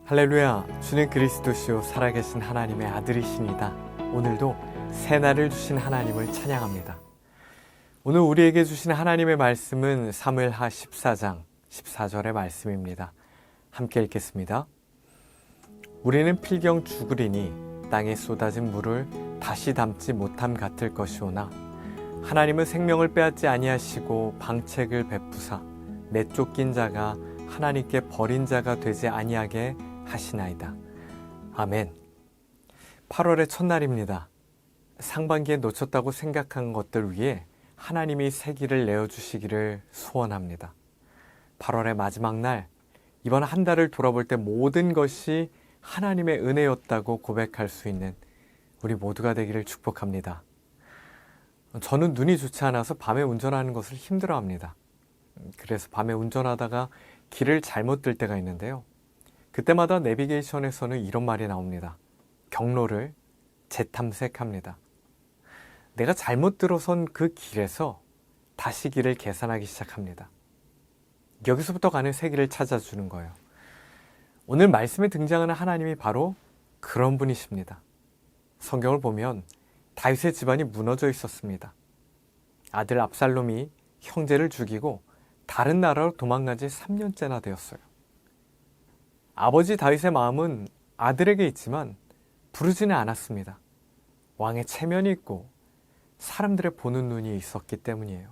할렐루야, 주는 그리스도시요 살아계신 하나님의 아들이시니다. 오늘도 새날을 주신 하나님을 찬양합니다. 오늘 우리에게 주신 하나님의 말씀은 사무엘하 14장 14절의 말씀입니다. 함께 읽겠습니다. 우리는 필경 죽으리니 땅에 쏟아진 물을 다시 담지 못함 같을 것이오나 하나님은 생명을 빼앗지 아니하시고 방책을 베푸사 내쫓긴 자가 하나님께 버린 자가 되지 아니하게 하시나이다. 아멘. 8월의 첫날입니다. 상반기에 놓쳤다고 생각한 것들 위해 하나님이 새 길을 내어주시기를 소원합니다. 8월의 마지막 날, 이번 한 달을 돌아볼 때 모든 것이 하나님의 은혜였다고 고백할 수 있는 우리 모두가 되기를 축복합니다. 저는 눈이 좋지 않아서 밤에 운전하는 것을 힘들어합니다. 그래서 밤에 운전하다가 길을 잘못 들 때가 있는데요. 그때마다 내비게이션에서는 이런 말이 나옵니다. 경로를 재탐색합니다. 내가 잘못 들어선 그 길에서 다시 길을 계산하기 시작합니다. 여기서부터 가는 새 길을 찾아주는 거예요. 오늘 말씀에 등장하는 하나님이 바로 그런 분이십니다. 성경을 보면 다윗의 집안이 무너져 있었습니다. 아들 압살롬이 형제를 죽이고 다른 나라로 도망간 지 3년째나 되었어요. 아버지 다윗의 마음은 아들에게 있지만 부르지는 않았습니다. 왕의 체면이 있고 사람들의 보는 눈이 있었기 때문이에요.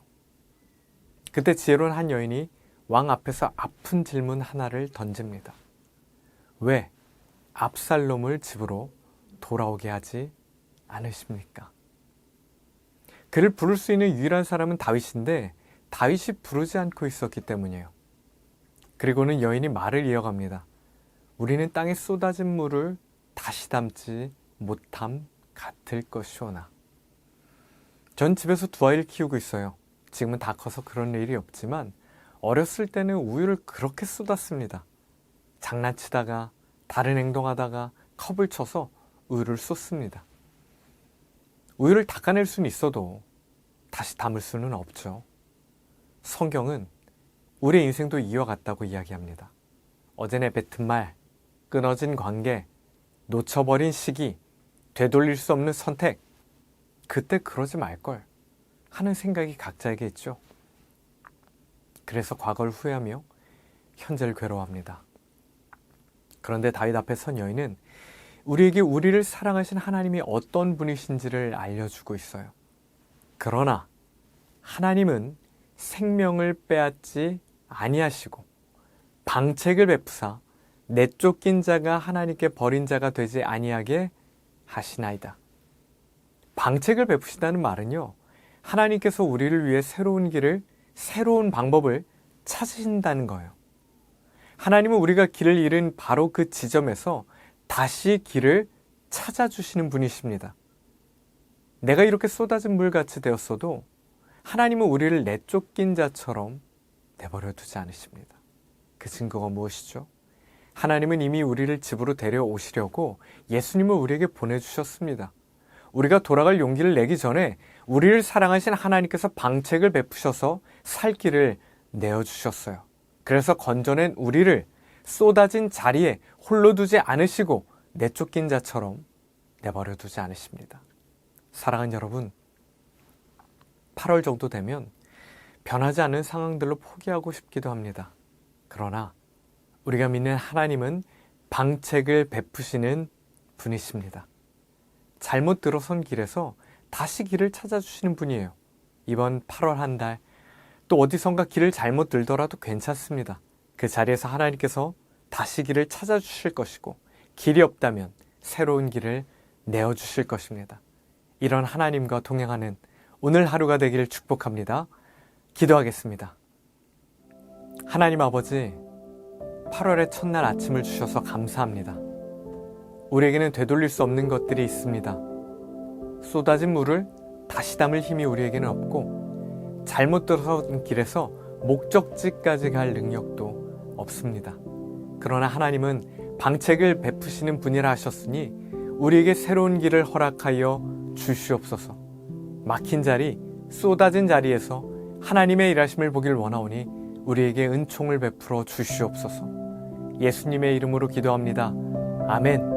그때 지혜로운 한 여인이 왕 앞에서 아픈 질문 하나를 던집니다. 왜 압살롬을 집으로 돌아오게 하지 않으십니까? 그를 부를 수 있는 유일한 사람은 다윗인데 다윗이 부르지 않고 있었기 때문이에요. 그리고는 여인이 말을 이어갑니다. 우리는 땅에 쏟아진 물을 다시 담지 못함 같을 것이오나. 전 집에서 두 아이를 키우고 있어요. 지금은 다 커서 그런 일이 없지만 어렸을 때는 우유를 그렇게 쏟았습니다. 장난치다가 다른 행동하다가 컵을 쳐서 우유를 쏟습니다. 우유를 닦아낼 수는 있어도 다시 담을 수는 없죠. 성경은 우리의 인생도 이와 같다고 이야기합니다. 어제 내뱉은 말, 끊어진 관계, 놓쳐버린 시기, 되돌릴 수 없는 선택, 그때 그러지 말걸 하는 생각이 각자에게 있죠. 그래서 과거를 후회하며 현재를 괴로워합니다. 그런데 다윗 앞에 선 여인은 우리에게 우리를 사랑하신 하나님이 어떤 분이신지를 알려주고 있어요. 그러나 하나님은 생명을 빼앗지 아니하시고 방책을 베푸사 내쫓긴 자가 하나님께 버린 자가 되지 아니하게 하시나이다. 방책을 베푸시다는 말은요, 하나님께서 우리를 위해 새로운 길을, 새로운 방법을 찾으신다는 거예요. 하나님은 우리가 길을 잃은 바로 그 지점에서 다시 길을 찾아주시는 분이십니다. 내가 이렇게 쏟아진 물같이 되었어도 하나님은 우리를 내쫓긴 자처럼 내버려 두지 않으십니다. 그 증거가 무엇이죠? 하나님은 이미 우리를 집으로 데려오시려고 예수님을 우리에게 보내주셨습니다. 우리가 돌아갈 용기를 내기 전에 우리를 사랑하신 하나님께서 방책을 베푸셔서 살 길을 내어주셨어요. 그래서 건져낸 우리를 쏟아진 자리에 홀로 두지 않으시고 내쫓긴 자처럼 내버려 두지 않으십니다. 사랑하는 여러분, 8월 정도 되면 변하지 않는 상황들로 포기하고 싶기도 합니다. 그러나 우리가 믿는 하나님은 방책을 베푸시는 분이십니다. 잘못 들어선 길에서 다시 길을 찾아주시는 분이에요. 이번 8월 한 달, 또 어디선가 길을 잘못 들더라도 괜찮습니다. 그 자리에서 하나님께서 다시 길을 찾아주실 것이고, 길이 없다면 새로운 길을 내어주실 것입니다. 이런 하나님과 동행하는 오늘 하루가 되기를 축복합니다. 기도하겠습니다. 하나님 아버지, 8월의 첫날 아침을 주셔서 감사합니다. 우리에게는 되돌릴 수 없는 것들이 있습니다. 쏟아진 물을 다시 담을 힘이 우리에게는 없고 잘못 들어선 길에서 목적지까지 갈 능력도 없습니다. 그러나 하나님은 방책을 베푸시는 분이라 하셨으니 우리에게 새로운 길을 허락하여 주시옵소서. 막힌 자리, 쏟아진 자리에서 하나님의 일하심을 보길 원하오니 우리에게 은총을 베풀어 주시옵소서. 예수님의 이름으로 기도합니다. 아멘.